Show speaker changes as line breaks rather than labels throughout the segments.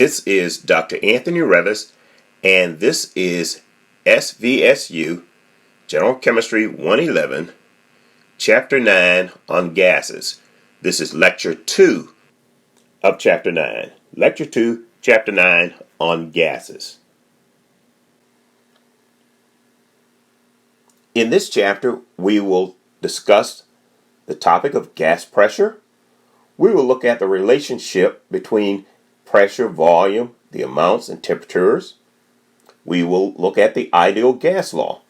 This is Dr. Anthony Revis, and this is SVSU, General Chemistry 111, Chapter 9 on Gases. This is Lecture 2 of Chapter 9. Lecture 2, Chapter 9 on Gases. In this chapter, we will discuss the topic of gas pressure. We will look at the relationship between pressure, volume, the amounts, and temperatures. We will look at the ideal gas law.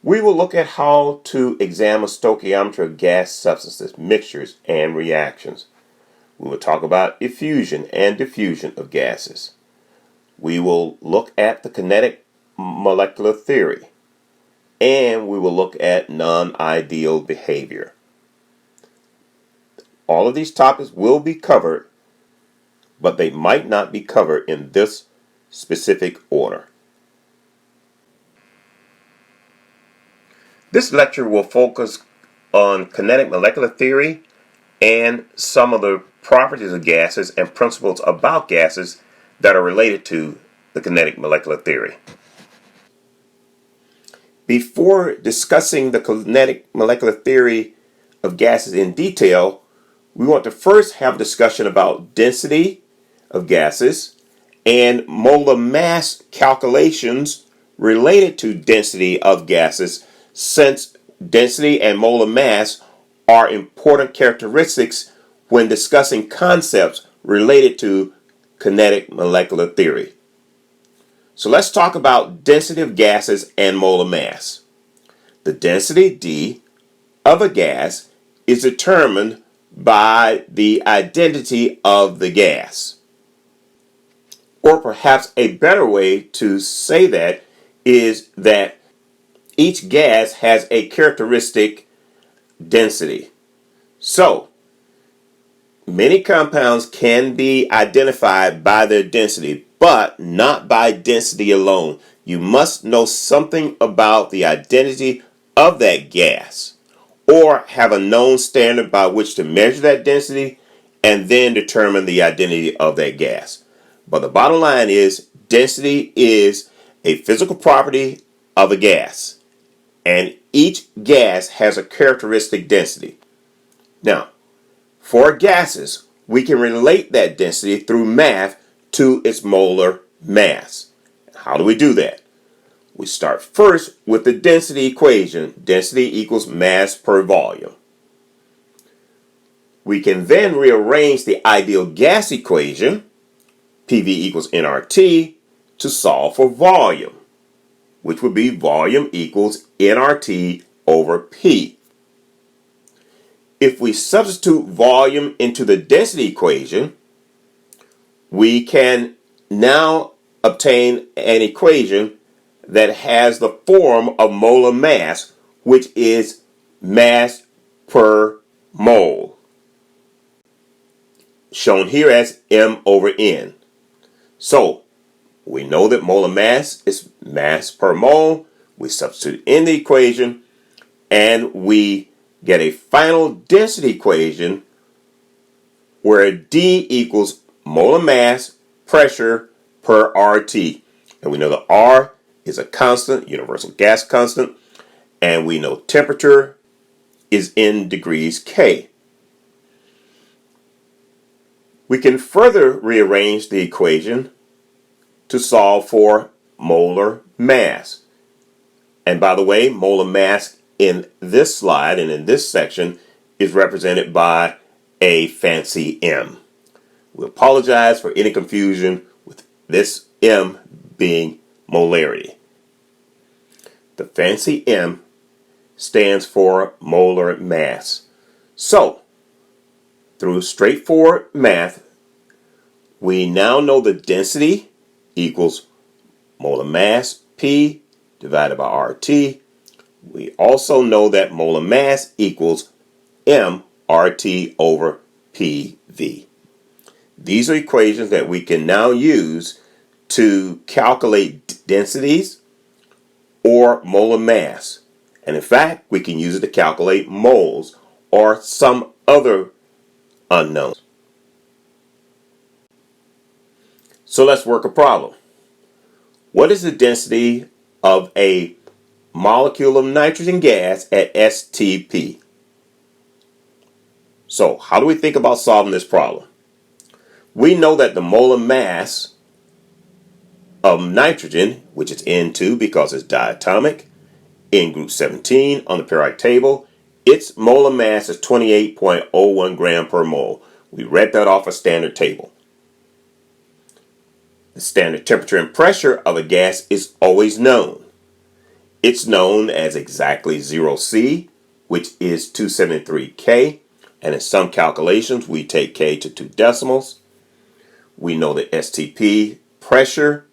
We will look at how to examine stoichiometry of gas substances, mixtures, and reactions. We will talk about effusion and diffusion of gases. We will look at the kinetic molecular theory. And we will look at non-ideal behavior. All of these topics will be covered, but they might not be covered in this specific order. This lecture will focus on kinetic molecular theory and some of the properties of gases and principles about gases that are related to the kinetic molecular theory. Before discussing the kinetic molecular theory of gases in detail, we want to first have a discussion about density of gases and molar mass calculations related to density of gases, since density and molar mass are important characteristics when discussing concepts related to kinetic molecular theory. So let's talk about density of gases and molar mass. The density D of a gas is determined by the identity of the gas. Or perhaps a better way to say that is that each gas has a characteristic density. So, many compounds can be identified by their density, but not by density alone. You must know something about the identity of that gas, or have a known standard by which to measure that density and then determine the identity of that gas. But the bottom line is density is a physical property of a gas, and each gas has a characteristic density. Now, for gases, we can relate that density through math to its molar mass. How do we do that? We start first with the density equation. Density equals mass per volume. We can then rearrange the ideal gas equation, PV equals nRT, to solve for volume, which would be volume equals nRT over P. If we substitute volume into the density equation, we can now obtain an equation that has the form of molar mass, which is mass per mole, shown here as M over N. So, we know that molar mass is mass per mole. We substitute in the equation, and we get a final density equation where D equals molar mass pressure per RT. And we know that R is a constant, universal gas constant, and we know temperature is in degrees K. We can further rearrange the equation to solve for molar mass. And by the way, molar mass in this slide and in this section is represented by a fancy M. We apologize for any confusion with this M being molarity. The fancy M stands for molar mass. So, through straightforward math, we now know the density equals molar mass P divided by RT. We also know that molar mass equals mRT over PV. These are equations that we can now use to calculate densities or molar mass. And in fact, we can use it to calculate moles or some other unknowns. So let's work a problem. What is the density of a molecule of nitrogen gas at STP? So how do we think about solving this problem? We know that the molar mass of nitrogen, which is N2 because it's diatomic, in group 17 on the periodic table, its molar mass is 28.01 gram per mole. We read that off a standard table. The standard temperature and pressure of a gas is always known. It's known as exactly 0C, which is 273 K, and in some calculations we take K to 2 decimals. We know the STP pressure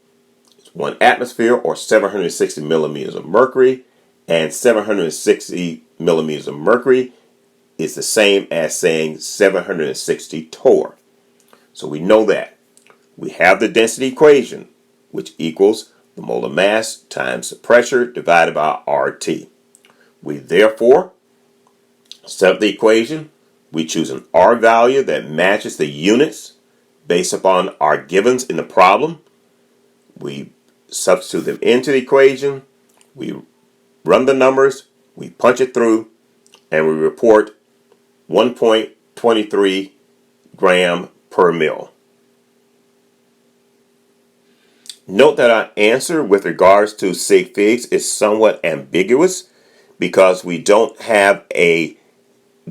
is 1 atmosphere or 760 millimeters of mercury, and 760 millimeters of mercury is the same as saying 760 torr. So we know that. We have the density equation, which equals the molar mass times the pressure divided by RT. We therefore set up the equation. We choose an R value that matches the units based upon our givens in the problem. We substitute them into the equation. We run the numbers. We punch it through, and we report 1.23 gram per mil. Note that our answer with regards to sig figs is somewhat ambiguous because we don't have a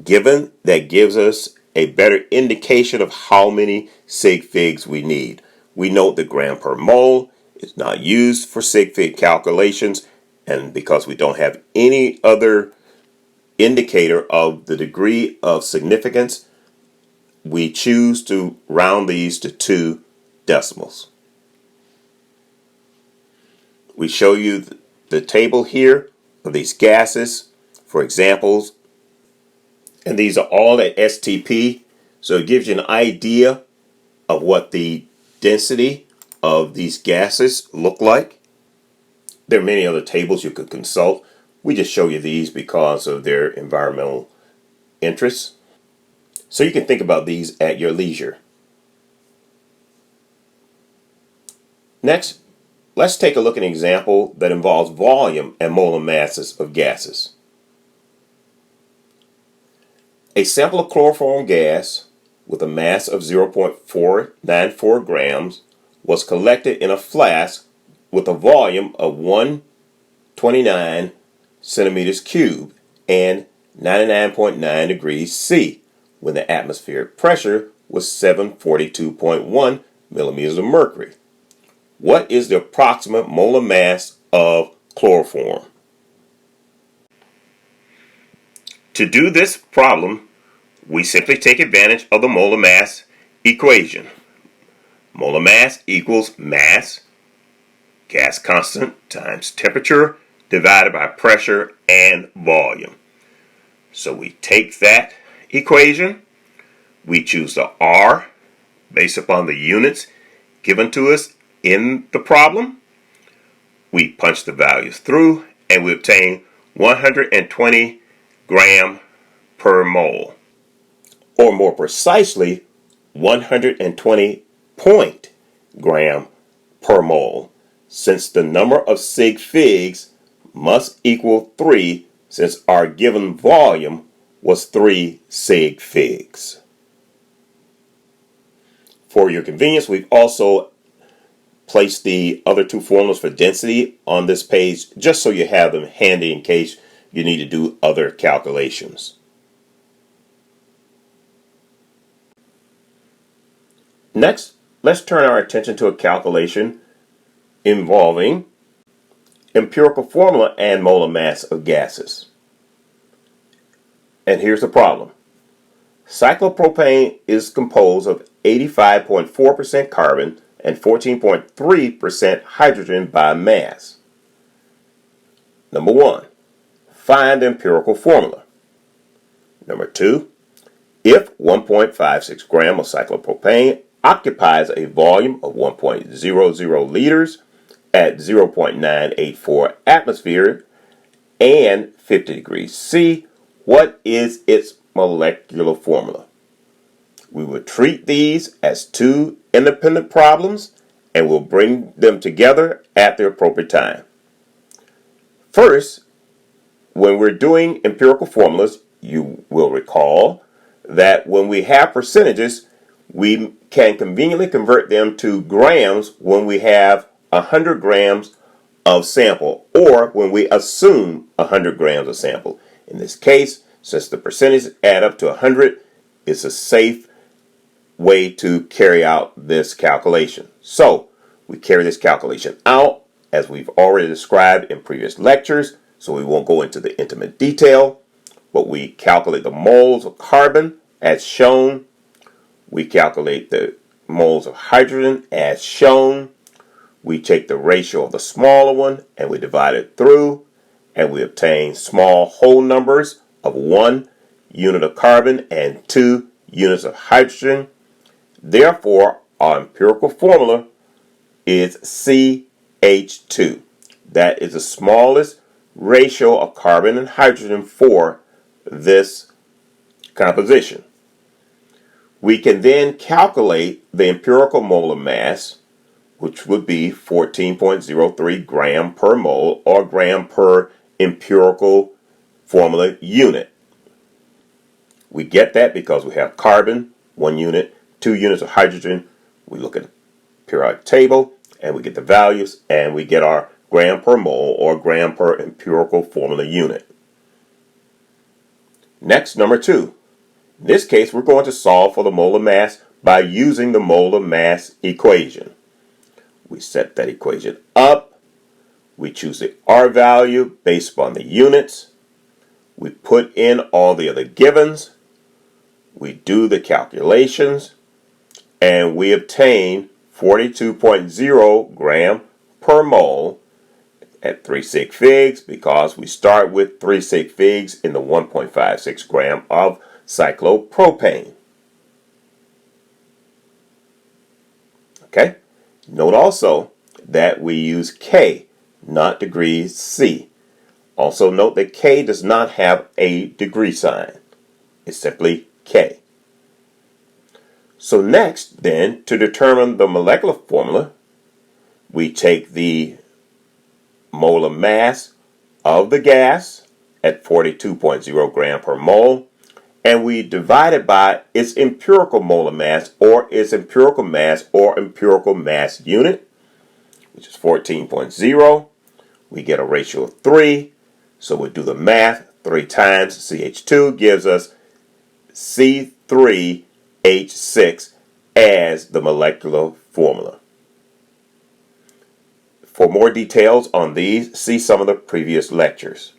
given that gives us a better indication of how many sig figs we need. We note the gram per mole is not used for sig fig calculations, and because we don't have any other indicator of the degree of significance, we choose to round these to 2 decimals. We show you the table here of these gases for examples, and these are all at STP, so it gives you an idea of what the density of these gases look like. There are many other tables you could consult. We just show you these because of their environmental interests. So you can think about these at your leisure. Next, let's take a look at an example that involves volume and molar masses of gases. A sample of chloroform gas with a mass of 0.494 grams was collected in a flask with a volume of 129 centimeters cubed and 99.9 degrees C when the atmospheric pressure was 742.1 millimeters of mercury. What is the approximate molar mass of chloroform? To do this problem, we simply take advantage of the molar mass equation. Molar mass equals mass, gas constant, times temperature, divided by pressure and volume. So we take that equation, we choose the R based upon the units given to us in the problem. We punch the values through and we obtain 120 gram per mole. Or more precisely, 120 point gram per mole, since the number of sig figs must equal 3 since our given volume was 3 sig figs. For your convenience, we've also placed the other 2 formulas for density on this page just so you have them handy in case you need to do other calculations. Next, let's turn our attention to a calculation involving empirical formula and molar mass of gases. And here's the problem. Cyclopropane is composed of 85.4% carbon and 14.3% hydrogen by mass. Number 1, find the empirical formula. Number 2, if 1.56 gram of cyclopropane occupies a volume of 1.00 liters at 0.984 atmosphere and 50 degrees C, what is its molecular formula? We would treat these as 2 independent problems and we'll bring them together at the appropriate time. First, when we're doing empirical formulas, you will recall that when we have percentages, we can conveniently convert them to grams when we have 100 grams of sample, or when we assume 100 grams of sample. In this case, since the percentages add up to 100, it's a safe way to carry out this calculation. So we carry this calculation out as we've already described in previous lectures, so we won't go into the intimate detail, but we calculate the moles of carbon as shown. We calculate the moles of hydrogen as shown. We take the ratio of the smaller one and we divide it through, and we obtain small whole numbers of 1 unit of carbon and 2 units of hydrogen. Therefore, our empirical formula is CH2. That is the smallest ratio of carbon and hydrogen for this composition. We can then calculate the empirical molar mass, which would be 14.03 gram per mole, or gram per empirical formula unit. We get that because we have carbon, 1 unit, 2 units of hydrogen. We look at the periodic table and we get the values, and we get our gram per mole or gram per empirical formula unit. Next, number 2. In this case, we're going to solve for the molar mass by using the molar mass equation. We set that equation up. We choose the R value based upon the units. We put in all the other givens. We do the calculations, and we obtain 42.0 gram per mole at 3 sig figs, because we start with 3 sig figs in the 1.56 gram of cyclopropane. Okay? Note also that we use K, not degrees C. Also note that K does not have a degree sign. It's simply K. So next, then, to determine the molecular formula, we take the molar mass of the gas at 42.0 gram per mole, and we divide it by its empirical molar mass, or its empirical mass unit, which is 14.0. We get a ratio of 3, so we do the math. 3 times CH2 gives us C3H6 as the molecular formula. For more details on these, see some of the previous lectures.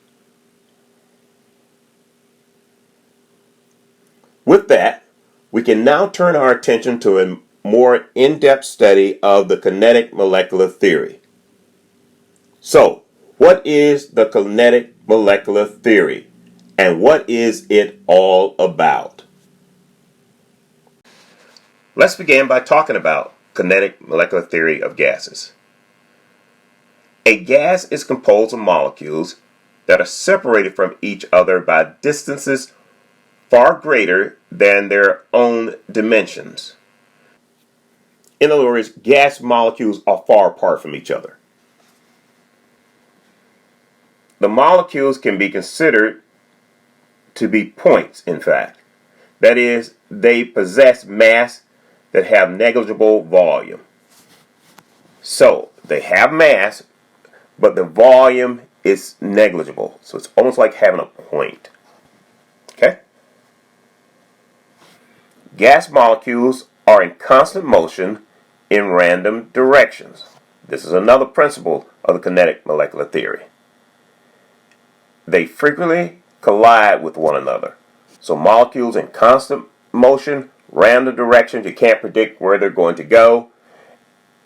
With that, we can now turn our attention to a more in-depth study of the kinetic molecular theory. So, what is the kinetic molecular theory, and what is it all about? Let's begin by talking about kinetic molecular theory of gases. A gas is composed of molecules that are separated from each other by distances far greater than their own dimensions. In other words, gas molecules are far apart from each other. The molecules can be considered to be points, in fact. That is, they possess mass that have negligible volume. So, they have mass, but the volume is negligible. So it's almost like having a point. Okay? Gas molecules are in constant motion in random directions. This is another principle of the kinetic molecular theory. They frequently collide with one another. So molecules in constant motion, random directions, you can't predict where they're going to go,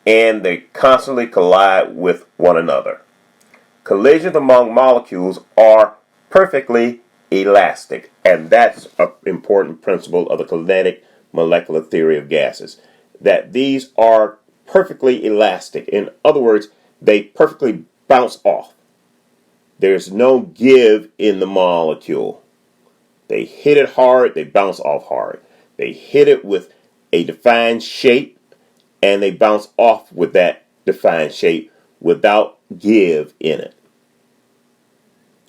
and they constantly collide with one another. Collisions among molecules are perfectly elastic, and that's an important principle of the kinetic molecular theory of gases, that these are perfectly elastic. In other words, they perfectly bounce off. There's no give in the molecule. They hit it hard, they bounce off hard. They hit it with a defined shape, and they bounce off with that defined shape without give in it.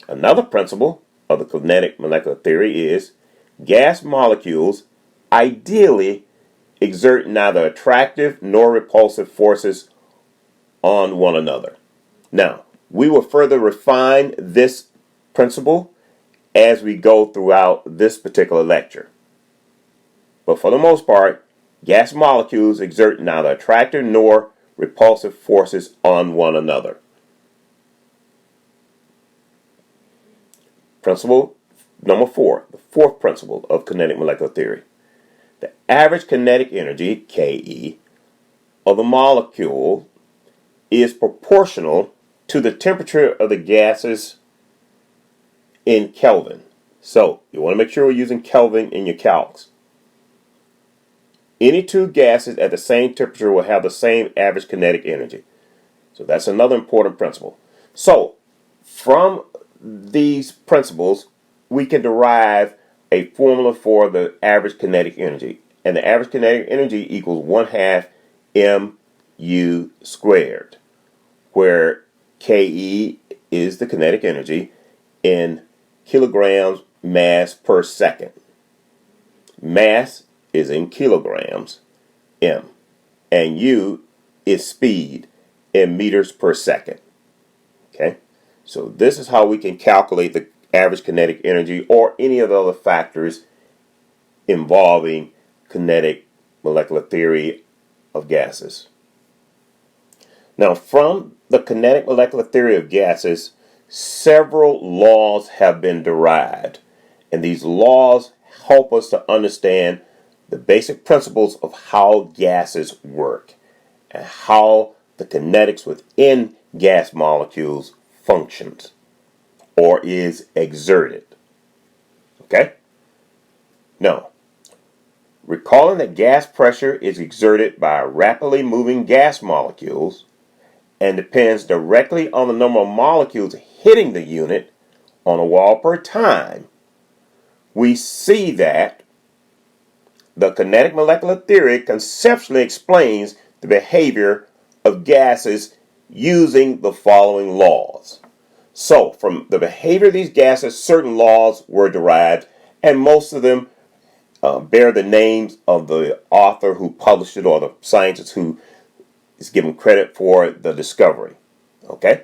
Another principle of the kinetic molecular theory is gas molecules ideally exert neither attractive nor repulsive forces on one another. Now, we will further refine this principle as we go throughout this particular lecture. But for the most part, gas molecules exert neither attractive nor repulsive forces on one another. Principle number 4, the fourth principle of kinetic molecular theory. The average kinetic energy, Ke, of the molecule is proportional to the temperature of the gases in Kelvin. So, you want to make sure we're using Kelvin in your calcs. Any two gases at the same temperature will have the same average kinetic energy. So that's another important principle. So, from these principles, we can derive a formula for the average kinetic energy. And the average kinetic energy equals 1/2 mu squared, where Ke is the kinetic energy in kilograms mass per second. Mass is in kilograms, m, and u is speed in meters per second. Okay, so this is how we can calculate the average kinetic energy or any of the other factors involving kinetic molecular theory of gases. Now, from the kinetic molecular theory of gases, several laws have been derived, and these laws help us to understand the basic principles of how gases work and how the kinetics within gas molecules functions or is exerted. Okay? Now, recalling that gas pressure is exerted by rapidly moving gas molecules and depends directly on the number of molecules hitting the unit on a wall per time, we see that the kinetic molecular theory conceptually explains the behavior of gases using the following laws. So, from the behavior of these gases, certain laws were derived, and most of them bear the names of the author who published it or the scientist who is given credit for the discovery. Okay?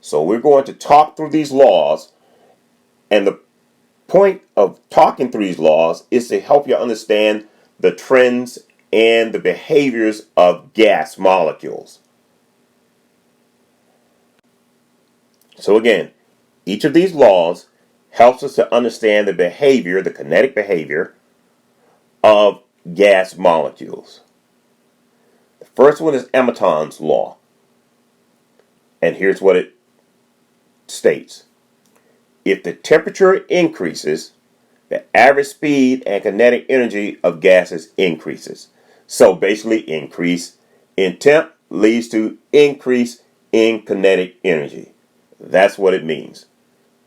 So we're going to talk through these laws, and the point of talking through these laws is to help you understand the trends and the behaviors of gas molecules. So again, each of these laws helps us to understand the behavior, the kinetic behavior of gas molecules. The first one is Hamilton's law. And here's what it states. If the temperature increases, the average speed and kinetic energy of gases increases. So basically, increase in temp leads to increase in kinetic energy. That's what it means.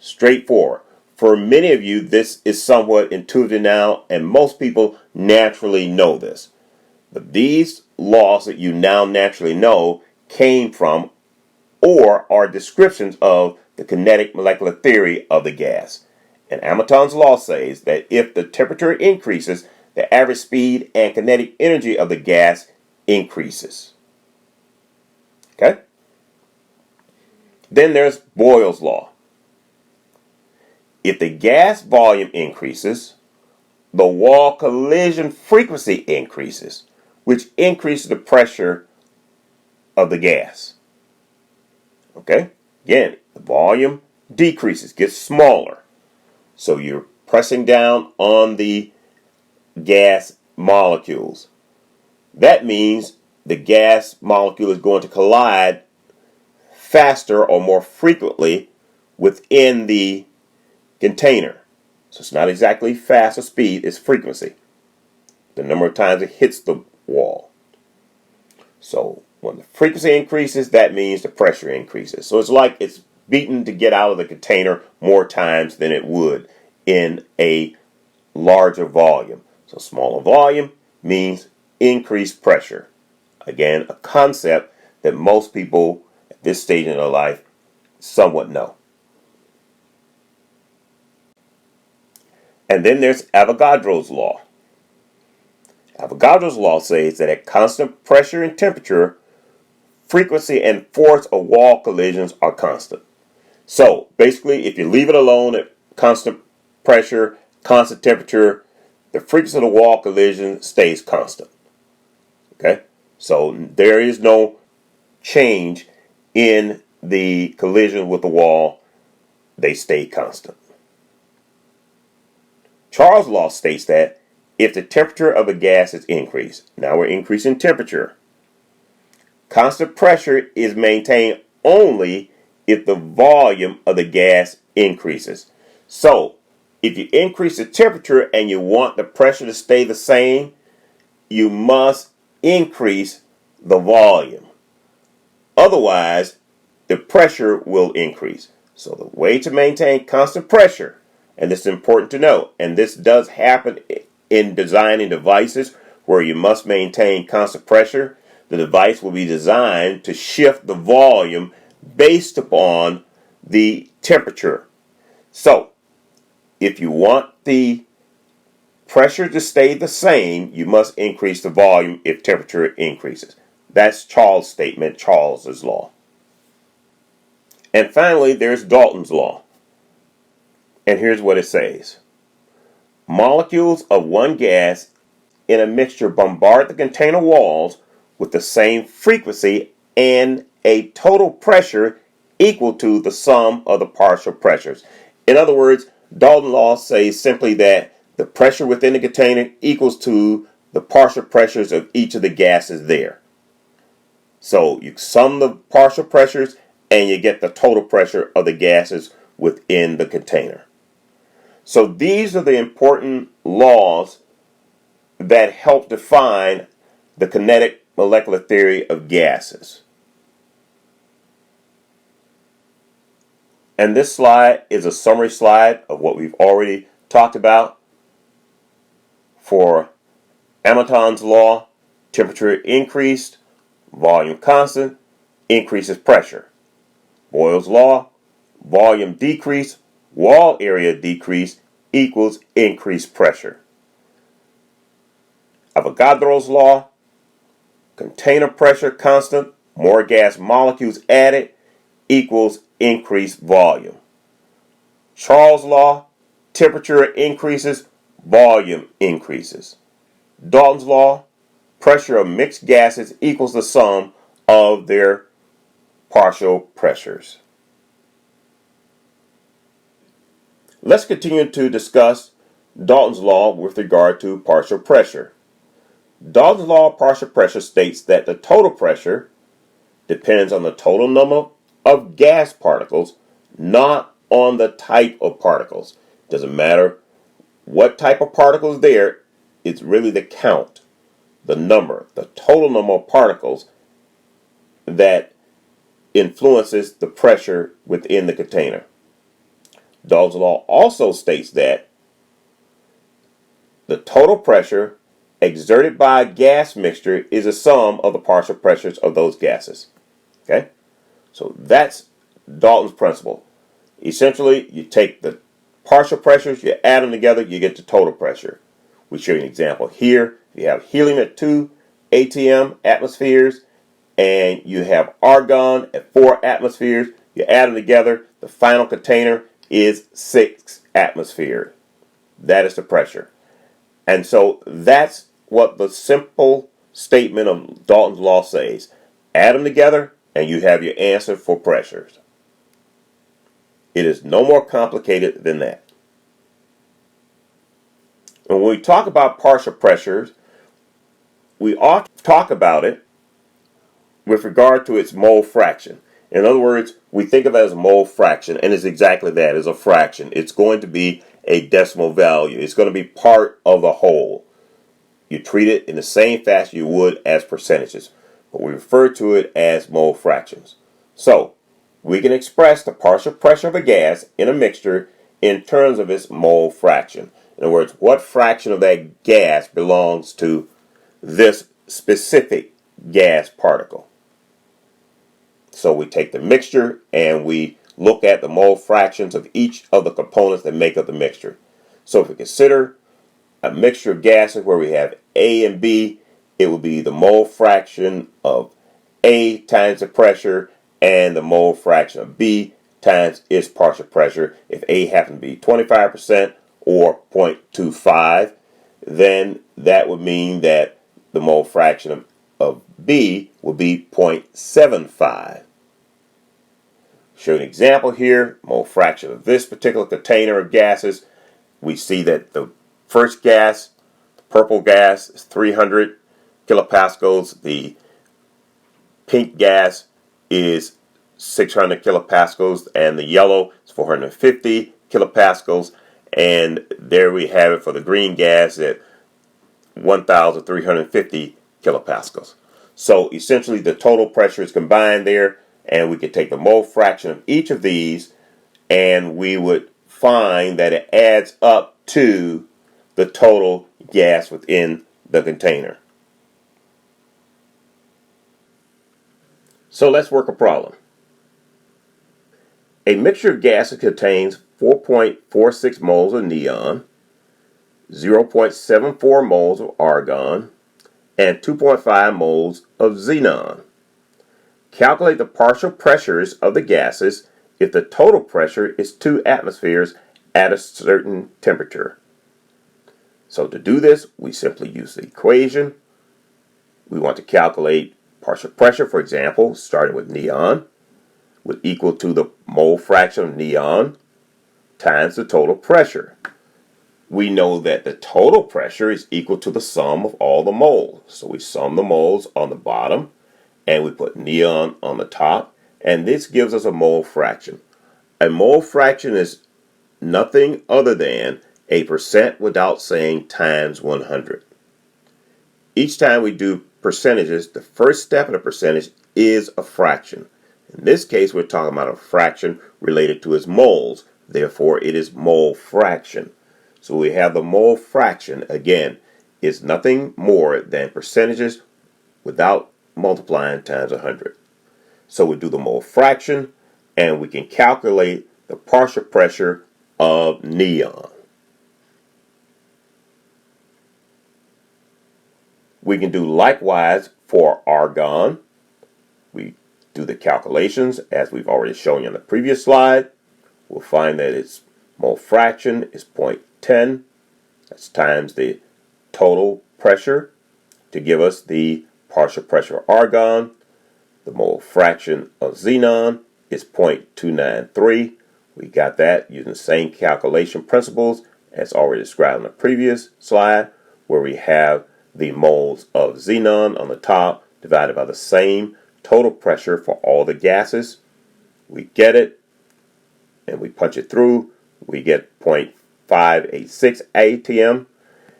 Straightforward. For many of you, this is somewhat intuitive now, and most people naturally know this. But these laws that you now naturally know came from or are descriptions of the kinetic molecular theory of the gas. And Hamilton's law says that if the temperature increases, the average speed and kinetic energy of the gas increases. Okay? Then there's Boyle's law. If the gas volume increases, the wall collision frequency increases, which increases the pressure of the gas. Okay? Again, the volume decreases, gets smaller. So you're pressing down on the gas molecules. That means the gas molecule is going to collide faster or more frequently within the container. So it's not exactly fast or speed, it's frequency. The number of times it hits the wall. So when the frequency increases, that means the pressure increases. So it's like it's beaten to get out of the container more times than it would in a larger volume. So smaller volume means increased pressure. Again, a concept that most people at this stage in their life somewhat know. And then there's Avogadro's law. Avogadro's law says that at constant pressure and temperature, frequency and force of wall collisions are constant. So basically, if you leave it alone at constant pressure, constant temperature, the frequency of the wall collision stays constant. Okay? So there is no change in the collision with the wall. They stay constant. Charles' law states that if the temperature of a gas is increased, now we're increasing temperature, constant pressure is maintained only if the volume of the gas increases. So, if you increase the temperature and you want the pressure to stay the same, you must increase the volume. Otherwise, the pressure will increase. So the way to maintain constant pressure, and this is important to note, and this does happen in designing devices where you must maintain constant pressure, the device will be designed to shift the volume based upon the temperature. So, if you want the pressure to stay the same, you must increase the volume if temperature increases. That's Charles' statement, Charles's law. And finally, there's Dalton's law. And here's what it says. Molecules of one gas in a mixture bombard the container walls with the same frequency and a total pressure equal to the sum of the partial pressures. In other words, Dalton's law says simply that the pressure within the container equals to the partial pressures of each of the gases there. So you sum the partial pressures and you get the total pressure of the gases within the container. So these are the important laws that help define the kinetic molecular theory of gases. And this slide is a summary slide of what we've already talked about. For Hamilton's law, temperature increased, volume constant, increases pressure. Boyle's law, volume decreased, wall area decreased equals increased pressure. Avogadro's law, container pressure constant, more gas molecules added equals increased volume. Charles' law, temperature increases, volume increases. Dalton's law, pressure of mixed gases equals the sum of their partial pressures. Let's continue to discuss Dalton's law with regard to partial pressure. Dalton's law of partial pressure states that the total pressure depends on the total number of gas particles, not on the type of particles. It doesn't matter what type of particles there, it's really the count, the number, the total number of particles that influences the pressure within the container. Dalton's law also states that the total pressure exerted by a gas mixture is a sum of the partial pressures of those gases. Okay? So that's Dalton's principle. Essentially, you take the partial pressures, you add them together, you get the total pressure. We show you an example here. You have helium at 2 atm atmospheres, and you have argon at 4 atmospheres. You add them together, the final container is 6 atmospheres. That is the pressure. And so that's what the simple statement of Dalton's law says. Add them together, and you have your answer for pressures. It is no more complicated than that. And when we talk about partial pressures, we ought to talk about it with regard to its mole fraction. In other words, we think of it as a mole fraction, and it's exactly that. It's a fraction. It's going to be a decimal value. It's going to be part of the whole. You treat it in the same fashion you would as percentages, but we refer to it as mole fractions. So, we can express the partial pressure of a gas in a mixture in terms of its mole fraction. In other words, what fraction of that gas belongs to this specific gas particle. So we take the mixture and we look at the mole fractions of each of the components that make up the mixture. So if we consider a mixture of gases where we have A and B, it will be the mole fraction of A times the pressure and the mole fraction of B times its partial pressure. If A happens to be 25% or 0.25, then that would mean that the mole fraction of B would be 0.75. Show an example here, mole fraction of this particular container of gases. We see that the first gas, the purple gas, is 300 kilopascals. The pink gas is 600 kilopascals, and the yellow is 450 kilopascals. And there we have it for the green gas at 1,350 kilopascals. So essentially the total pressure is combined there, and we could take the mole fraction of each of these and we would find that it adds up to the total gas within the container. So let's work a problem. A mixture of gases contains 4.46 moles of neon, 0.74 moles of argon, and 2.5 moles of xenon. Calculate the partial pressures of the gases if the total pressure is 2 atmospheres at a certain temperature. So to do this, we simply use the equation. We want to calculate partial pressure, for example, starting with neon, would equal to the mole fraction of neon times the total pressure. We know that the total pressure is equal to the sum of all the moles. So we sum the moles on the bottom, and we put neon on the top, and this gives us a mole fraction. A mole fraction is nothing other than a percent without saying times 100. Each time we do percentages, the first step in a percentage is a fraction. In this case, we're talking about a fraction related to its moles. Therefore, it is mole fraction. So we have the mole fraction, again, is nothing more than percentages without multiplying times 100. So we do the mole fraction, and we can calculate the partial pressure of neon. We can do likewise for argon. We do the calculations as we've already shown you on the previous slide. We'll find that its mole fraction is 0.10. That's times the total pressure to give us the partial pressure of argon. The mole fraction of xenon is 0.293. We got that using the same calculation principles as already described in the previous slide, where we have the moles of xenon on the top divided by the same total pressure for all the gases. We get it, and we punch it through. We get 0.586 atm,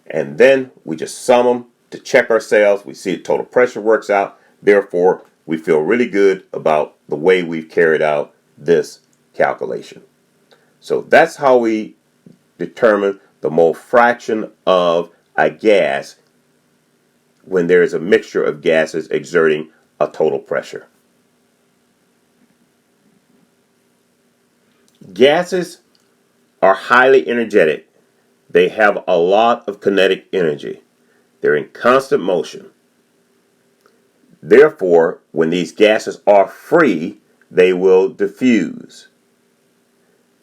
and then we just sum them to check ourselves. We see the total pressure works out. Therefore, we feel really good about the way we've carried out this calculation. So that's how we determine the mole fraction of a gas when there is a mixture of gases exerting a total pressure. Gases are highly energetic. They have a lot of kinetic energy. They're in constant motion. Therefore, when these gases are free, they will diffuse.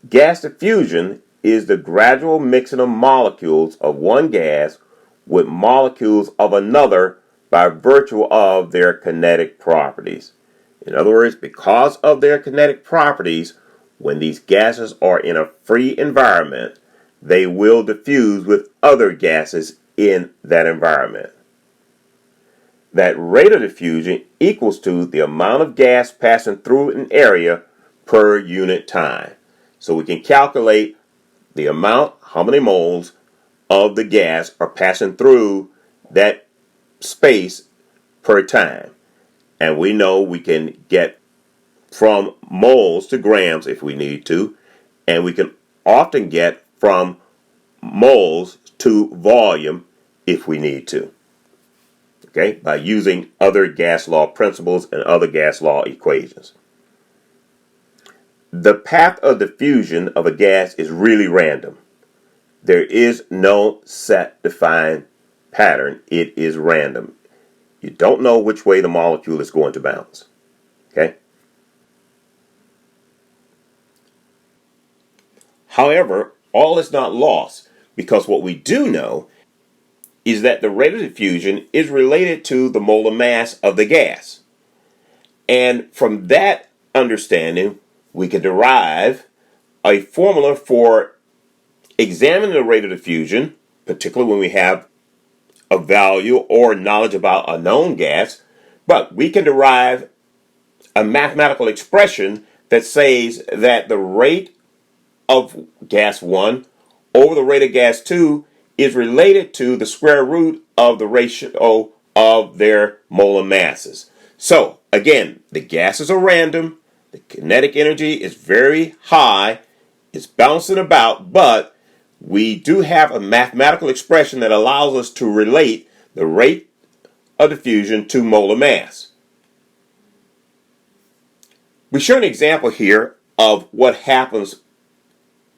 Gas diffusion is the gradual mixing of molecules of one gas with molecules of another by virtue of their kinetic properties. In other words, because of their kinetic properties, when these gases are in a free environment, they will diffuse with other gases in that environment. That rate of diffusion equals to the amount of gas passing through an area per unit time. So we can calculate the amount, how many moles of the gas are passing through that space per time. And we know we can get from moles to grams if we need to, and we can often get from moles to volume if we need to. okay, by using other gas law principles and other gas law equations. The path of diffusion of a gas is really random. There is no set defined pattern. It is random. You don't know which way the molecule is going to bounce. Okay? However, all is not lost, because what we do know is that the rate of diffusion is related to the molar mass of the gas. And from that understanding, we can derive a formula for examining the rate of diffusion, particularly when we have a value or knowledge about a known gas. But we can derive a mathematical expression that says that the rate of gas 1 over the rate of gas 2 is related to the square root of the ratio of their molar masses. So, again, the gases are random, the kinetic energy is very high, it's bouncing about, but we do have a mathematical expression that allows us to relate the rate of diffusion to molar mass. We show an example here of what happens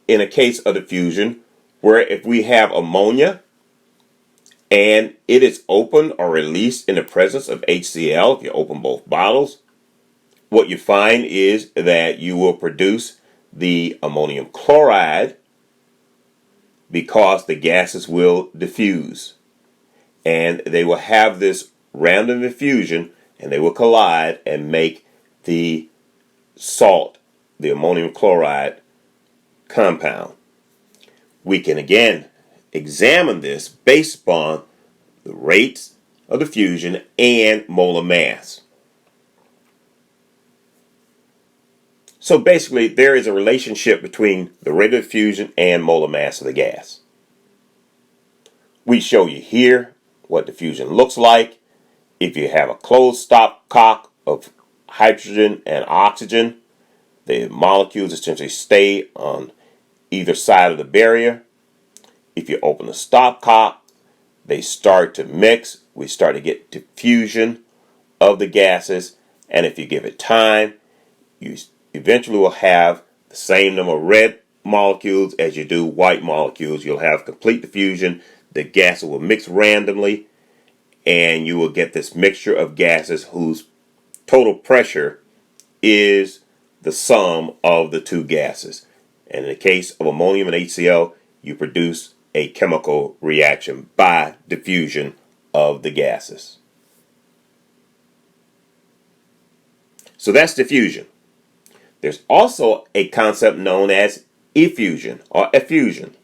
in a case of diffusion, where if we have ammonia and it is opened or released in the presence of HCl, if you open both bottles, what you find is that you will produce the ammonium chloride because the gases will diffuse. And they will have this random diffusion, and they will collide and make the salt, the ammonium chloride compound. We can again examine this based upon the rates of diffusion and molar mass. So basically, there is a relationship between the rate of diffusion and molar mass of the gas. We show you here what diffusion looks like. If you have a closed stopcock of hydrogen and oxygen, the molecules essentially stay on either side of the barrier. If you open the stopcock, they start to mix. We start to get diffusion of the gases, and if you give it time, you eventually will have the same number of red molecules as you do white molecules. You'll have complete diffusion. The gases will mix randomly, and you will get this mixture of gases whose total pressure is the sum of the two gases. And in the case of ammonium and HCl, you produce a chemical reaction by diffusion of the gases. So that's diffusion. There's also a concept known as effusion or effusion.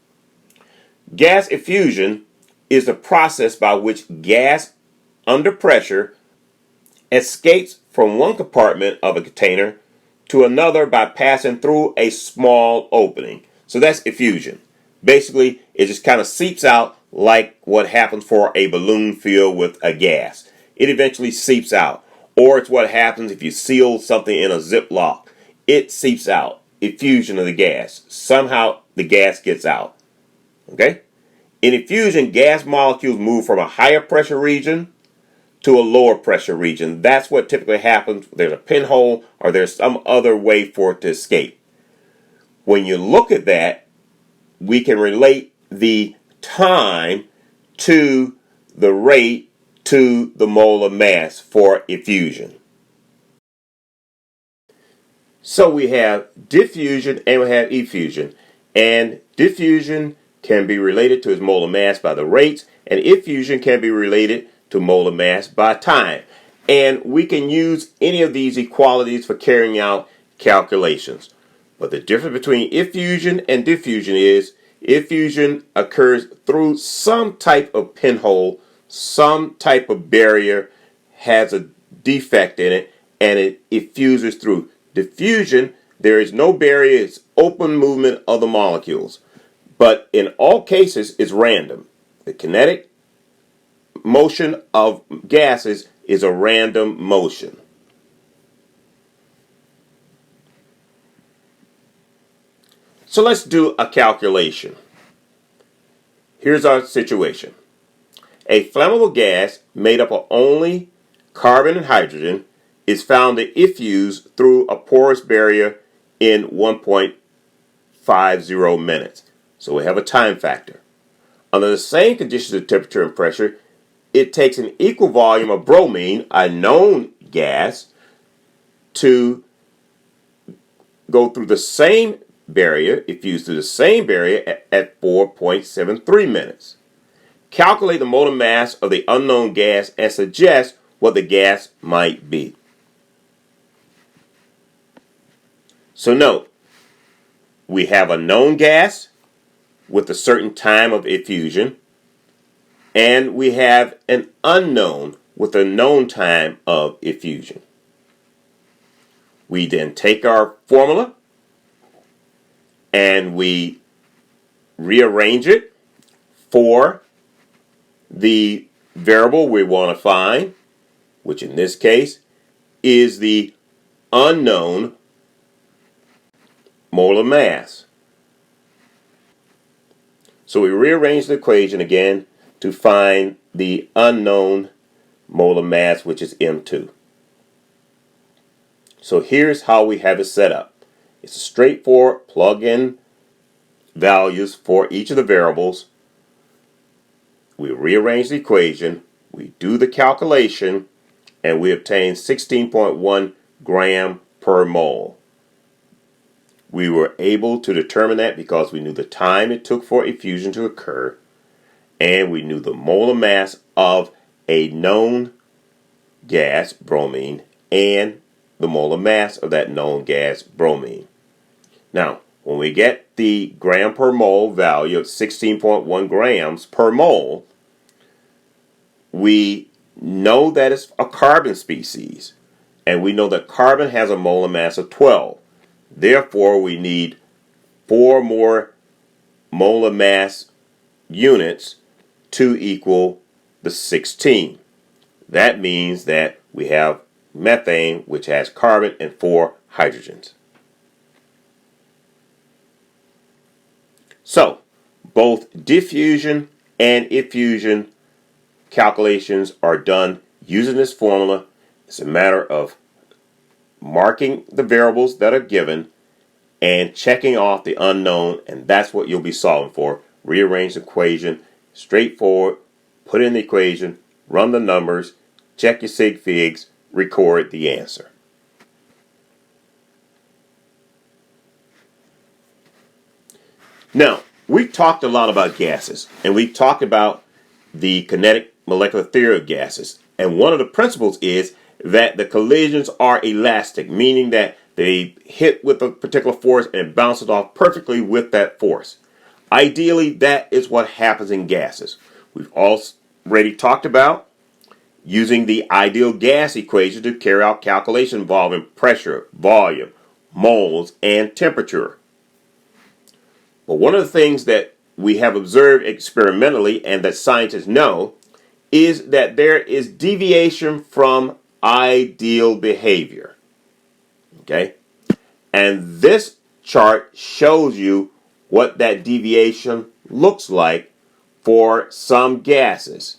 Gas effusion is the process by which gas under pressure escapes from one compartment of a container to another by passing through a small opening. So that's effusion. Basically, it just kind of seeps out like what happens for a balloon filled with a gas. It eventually seeps out. Or it's what happens if you seal something in a Ziploc. It seeps out. Effusion of the gas. Somehow the gas gets out. Okay? In effusion, gas molecules move from a higher pressure region to a lower pressure region. That's what typically happens. There's a pinhole or there's some other way for it to escape. When you look at that, we can relate the time to the rate to the molar mass for effusion. So we have diffusion and we have effusion. And diffusion can be related to its molar mass by the rates, and effusion can be related to molar mass by time. And we can use any of these equalities for carrying out calculations. But the difference between effusion and diffusion is effusion occurs through some type of pinhole, some type of barrier has a defect in it, and it effuses through. Diffusion, there is no barrier, it's open movement of the molecules. But in all cases, it's random. The kinetic motion of gases is a random motion. So let's do a calculation. Here's our situation. A flammable gas made up of only carbon and hydrogen is found to effuse through a porous barrier in 1.50 minutes. So we have a time factor. Under the same conditions of temperature and pressure, it takes an equal volume of bromine, a known gas, to go through the same barrier, effuse through the same barrier at 4.73 minutes. Calculate the molar mass of the unknown gas and suggest what the gas might be. So note, we have a known gas with a certain time of effusion, and we have an unknown with a known time of effusion. We then take our formula and we rearrange it for the variable we want to find, which in this case is the unknown molar mass. So we rearrange the equation again to find the unknown molar mass, which is M2. So here's how we have it set up. It's a straightforward plug-in values for each of the variables. We rearrange the equation, we do the calculation, and we obtain 16.1 gram per mole. We were able to determine that because we knew the time it took for effusion to occur, and we knew the molar mass of a known gas, bromine, and the molar mass of that known gas, bromine. Now, when we get the gram per mole value of 16.1 grams per mole, we know that it's a carbon species, and we know that carbon has a molar mass of 12. Therefore, we need 4 more molar mass units to equal the 16. That means that we have methane, which has carbon and 4 hydrogens. So, both diffusion and effusion calculations are done using this formula. It's a matter of marking the variables that are given and checking off the unknown, and that's what you'll be solving for. Rearrange the equation, straightforward, put in the equation, run the numbers, check your sig figs, record the answer. Now, we've talked a lot about gases, and we've talked about the kinetic molecular theory of gases. And one of the principles is that the collisions are elastic, meaning that they hit with a particular force and bounce it off perfectly with that force. Ideally, that is what happens in gases. We've already talked about using the ideal gas equation to carry out calculations involving pressure, volume, moles, and temperature. But one of the things that we have observed experimentally and that scientists know is that there is deviation from ideal behavior. Okay? And this chart shows you what that deviation looks like for some gases.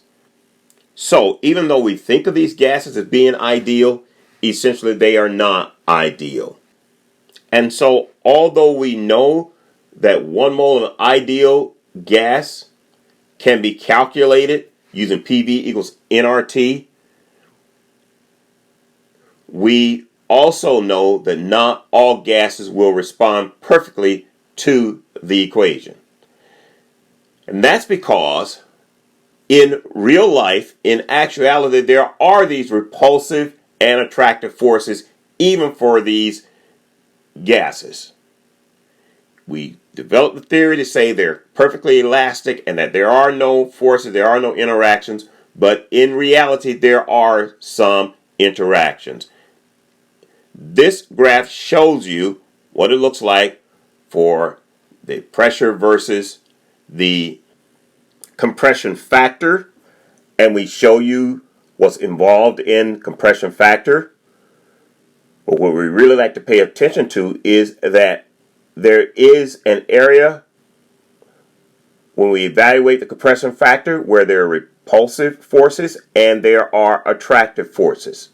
So, even though we think of these gases as being ideal, essentially they are not ideal. And so, although we know that 1 mole of an ideal gas can be calculated using PV equals nRT, we also know that not all gases will respond perfectly to the equation. And that's because in real life, in actuality, there are these repulsive and attractive forces even for these gases. We developed the theory to say they're perfectly elastic and that there are no forces, there are no interactions, but in reality there are some interactions. This graph shows you what it looks like for the pressure versus the compression factor, and we show you what's involved in compression factor. But what we really like to pay attention to is that there is an area when we evaluate the compression factor where there are repulsive forces and there are attractive forces.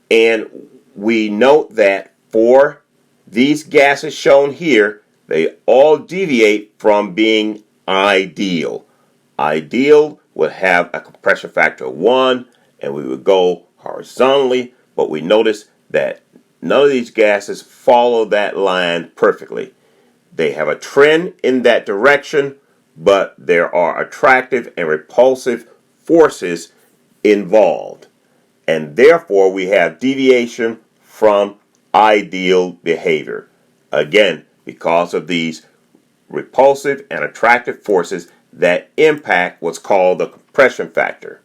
And we note that for these gases shown here, they all deviate from being ideal. Ideal would have a compression factor of 1 and we would go horizontally, but we notice that none of these gases follow that line perfectly. They have a trend in that direction, but there are attractive and repulsive forces involved. And therefore, we have deviation from ideal behavior. Again, because of these repulsive and attractive forces that impact what's called the compression factor.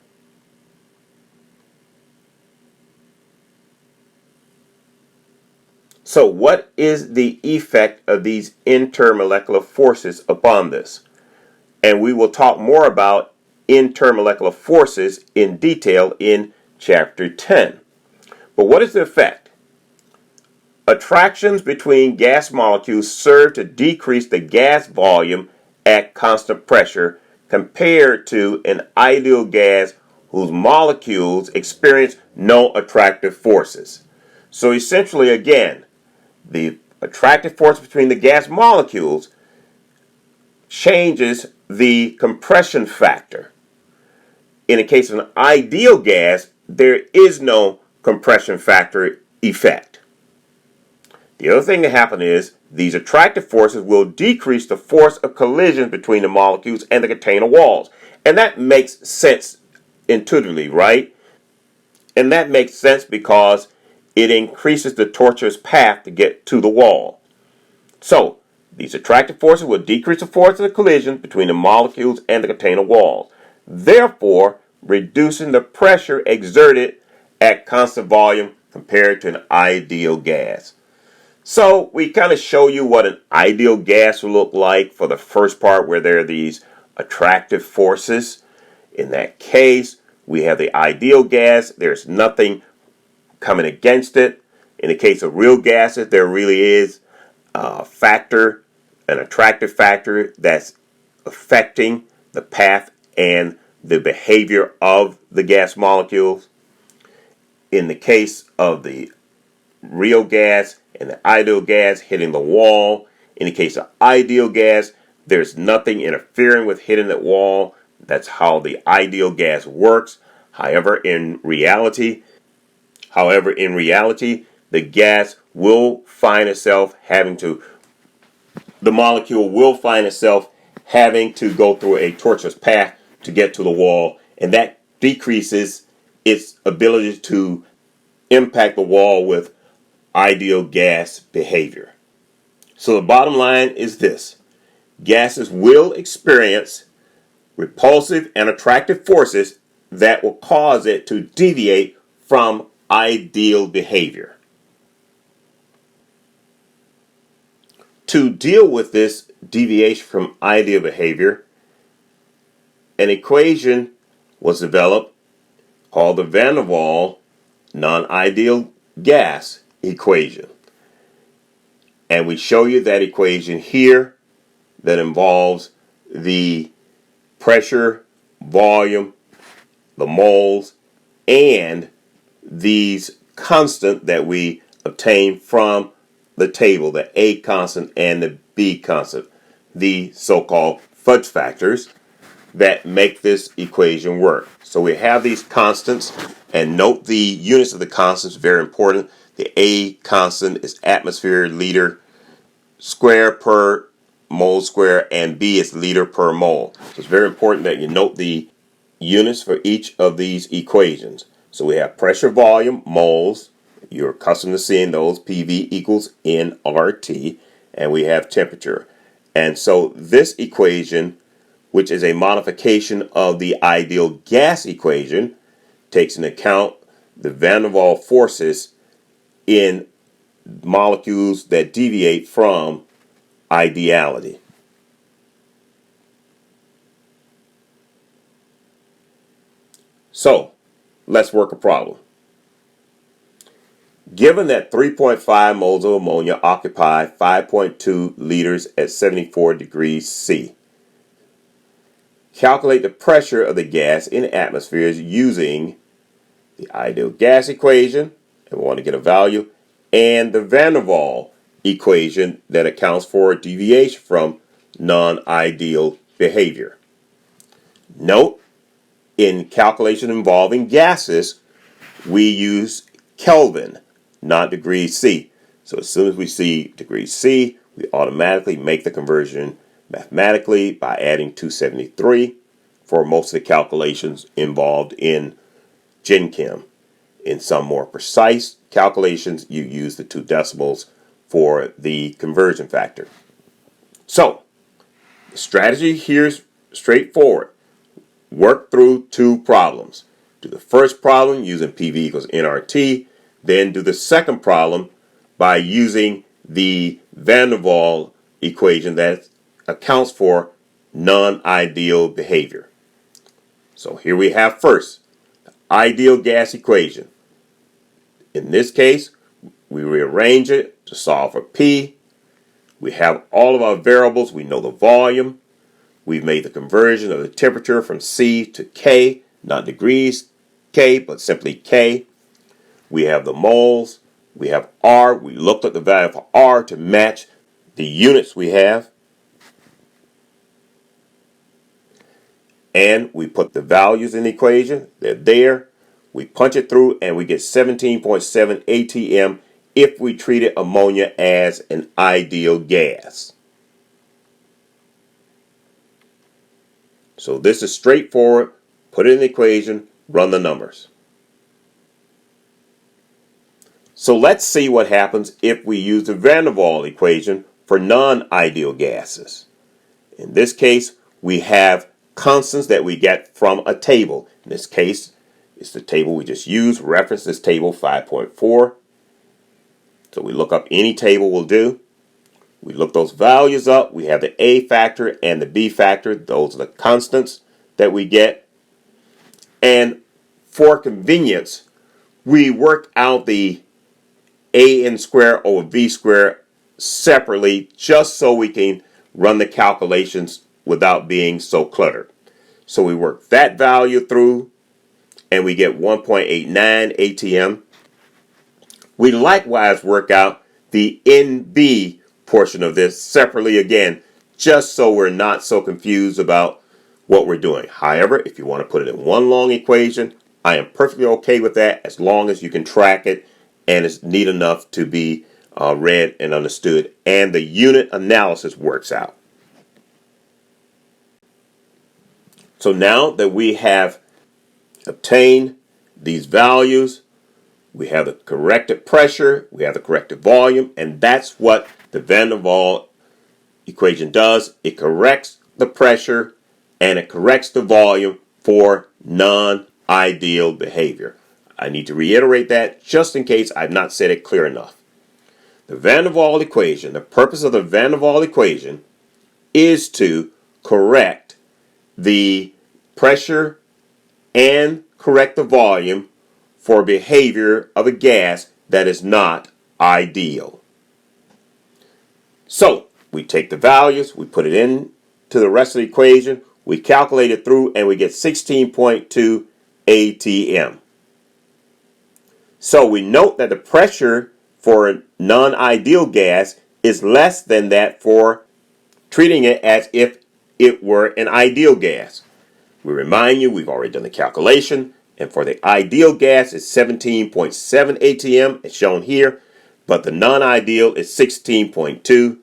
So what is the effect of these intermolecular forces upon this? And we will talk more about intermolecular forces in detail in Chapter 10. But what is the effect? Attractions between gas molecules serve to decrease the gas volume at constant pressure compared to an ideal gas whose molecules experience no attractive forces. So essentially, again, the attractive force between the gas molecules changes the compression factor. In the case of an ideal gas, there is no compression factor effect. The other thing that happens is these attractive forces will decrease the force of collision between the molecules and the container walls. And that makes sense intuitively, right? And that makes sense because it increases the tortuous path to get to the wall. So, these attractive forces will decrease the force of the collision between the molecules and the container walls, therefore reducing the pressure exerted at constant volume compared to an ideal gas. So, we kind of show you what an ideal gas will look like for the first part where there are these attractive forces. In that case, we have the ideal gas. There's nothing coming against it. In the case of real gases, there really is a factor, an attractive factor that's affecting the path and the behavior of the gas molecules. In the case of the real gas and the ideal gas hitting the wall, in the case of ideal gas, there's nothing interfering with hitting that wall. That's how the ideal gas works. However, in reality, the gas will find itself the molecule will find itself having to go through a tortuous path to get to the wall, and that decreases its ability to impact the wall with ideal gas behavior. So the bottom line is this: gases will experience repulsive and attractive forces that will cause it to deviate from ideal behavior. To deal with this deviation from ideal behavior, an equation was developed called the van der Waals non-ideal gas equation. And we show you that equation here that involves the pressure, volume, the moles, and these constant that we obtain from the table, the A constant and the B constant, the so-called fudge factors that make this equation work. So we have these constants, and note the units of the constants, very important. The A constant is atmosphere liter square per mole square, and B is liter per mole. So it's very important that you note the units for each of these equations. So we have pressure, volume, moles. You're accustomed to seeing those, PV equals nRT, and we have temperature. And so this equation, which is a modification of the ideal gas equation, takes into account the van der Waals forces in molecules that deviate from ideality. So, let's work a problem. Given that 3.5 moles of ammonia occupy 5.2 liters at 74 degrees C, calculate the pressure of the gas in atmospheres using the ideal gas equation, and we want to get a value, and the Van der Waals equation that accounts for deviation from non-ideal behavior. Note, in calculation involving gases, we use Kelvin, not degrees C. So as soon as we see degrees C, we automatically make the conversion mathematically by adding 273 for most of the calculations involved in CHEM. In some more precise calculations, you use the 2 decimals for the conversion factor. So, the strategy here is straightforward. Work through 2 problems. Do the first problem using PV equals nRT, then do the second problem by using the Van der Waals equation that accounts for non-ideal behavior. So here we have first the ideal gas equation. In this case, we rearrange it to solve for P. We have all of our variables. We know the volume. We've made the conversion of the temperature from C to K, not degrees K, but simply K. We have the moles. We have R. We looked at the value for R to match the units we have. And we put the values in the equation. They're there. We punch it through and we get 17.7 atm if we treated ammonia as an ideal gas. So this is straightforward. Put it in the equation, run the numbers. So let's see what happens if we use the Van der Waals equation for non-ideal gases. In this case, we have constants that we get from a table. In this case, it's the table we just used. Reference this table 5.4. So we look up any table will do. We look those values up. We have the A factor and the B factor. Those are the constants that we get. And for convenience, we work out the AN squared over V squared separately just so we can run the calculations without being so cluttered. So we work that value through and we get 1.89 atm. We likewise work out the NB portion of this separately again, just so we're not so confused about what we're doing. However, if you want to put it in one long equation, I am perfectly okay with that as long as you can track it and it's neat enough to be read and understood, and the unit analysis works out. So now that we have obtained these values, we have the corrected pressure, we have the corrected volume, and that's what the Van der Waals equation does. It corrects the pressure and it corrects the volume for non-ideal behavior. I need to reiterate that just in case I've not said it clear enough. The Van der Waals equation, the purpose of the Van der Waals equation is to correct the pressure and correct the volume for behavior of a gas that is not ideal. So we take the values, we put it in to the rest of the equation, we calculate it through, and we get 16.2 atm. So we note that the pressure for a non-ideal gas is less than that for treating it as if it were an ideal gas. We remind you we've already done the calculation, and for the ideal gas it's 17.7 atm, as shown here, but the non-ideal is 16.2,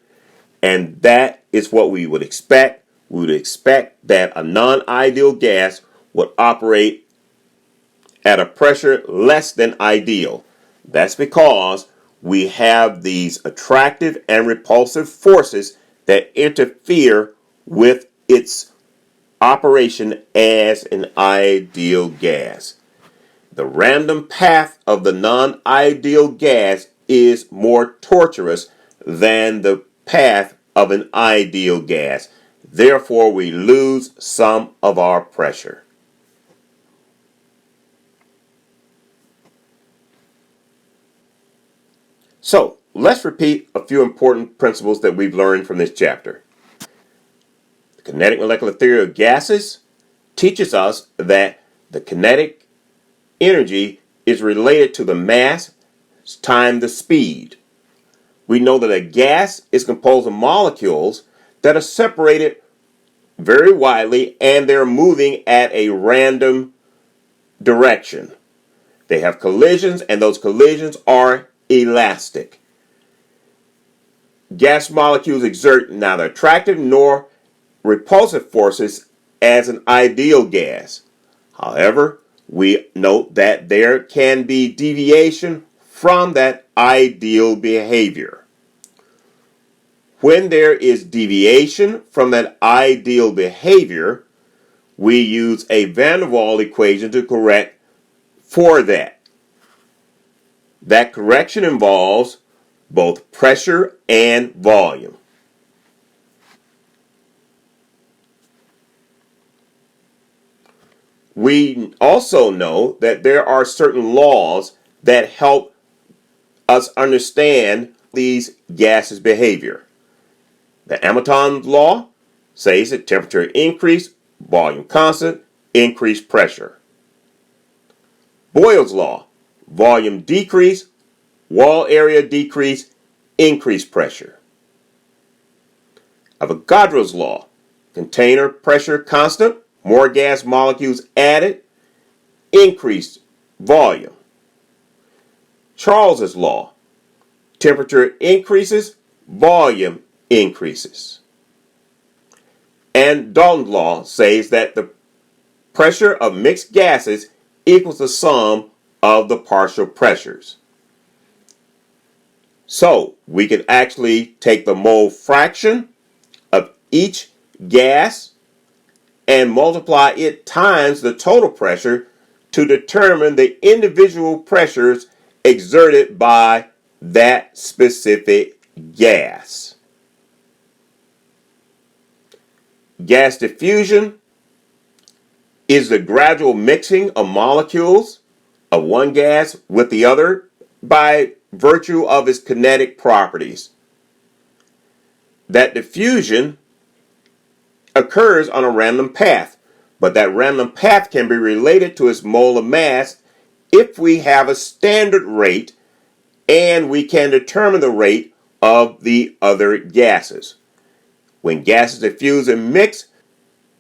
and that is what we would expect. We would expect that a non-ideal gas would operate at a pressure less than ideal. That's because we have these attractive and repulsive forces that interfere with its operation as an ideal gas. The random path of the non-ideal gas is more tortuous than the path of an ideal gas. Therefore, we lose some of our pressure. So, let's repeat a few important principles that we've learned from this chapter. The kinetic molecular theory of gases teaches us that the kinetic energy is related to the mass times the speed. We know that a gas is composed of molecules that are separated very widely and they're moving at a random direction. They have collisions, and those collisions are elastic. Gas molecules exert neither attractive nor repulsive forces as an ideal gas. However, we note that there can be deviation from that ideal behavior. When there is deviation from that ideal behavior, we use a van der Waals equation to correct for that. That correction involves both pressure and volume. We also know that there are certain laws that help us understand these gases' behavior. The Hamilton's law says that temperature increase, volume constant, increase pressure. Boyle's law, volume decrease, wall area decrease, increase pressure. Avogadro's law, container pressure constant, more gas molecules added, increased volume. Charles's law, temperature increases, volume increases. And Dalton's law says that the pressure of mixed gases equals the sum of the partial pressures. So we can actually take the mole fraction of each gas and multiply it times the total pressure to determine the individual pressures exerted by that specific gas. Gas diffusion is the gradual mixing of molecules of one gas with the other by virtue of its kinetic properties. That diffusion occurs on a random path, but that random path can be related to its molar mass if we have a standard rate and we can determine the rate of the other gases. When gases diffuse and mix,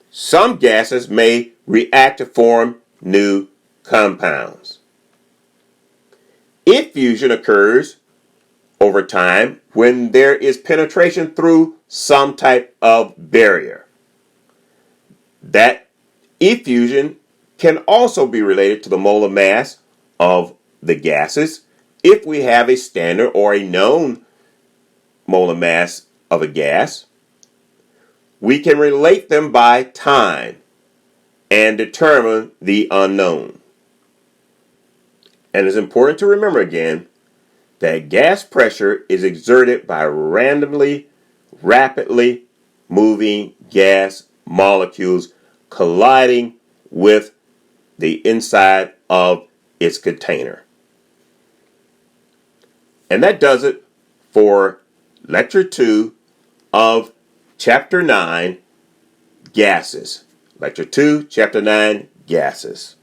some gases may react to form new compounds. Effusion occurs over time when there is penetration through some type of barrier. That effusion can also be related to the molar mass of the gases if we have a standard or a known molar mass of a gas. We can relate them by time and determine the unknown. And it's important to remember again that gas pressure is exerted by randomly, rapidly moving gas molecules colliding with the inside of its container. And that does it for Lecture 2 of Chapter 9, Gases. Lecture 2, Chapter 9, Gases.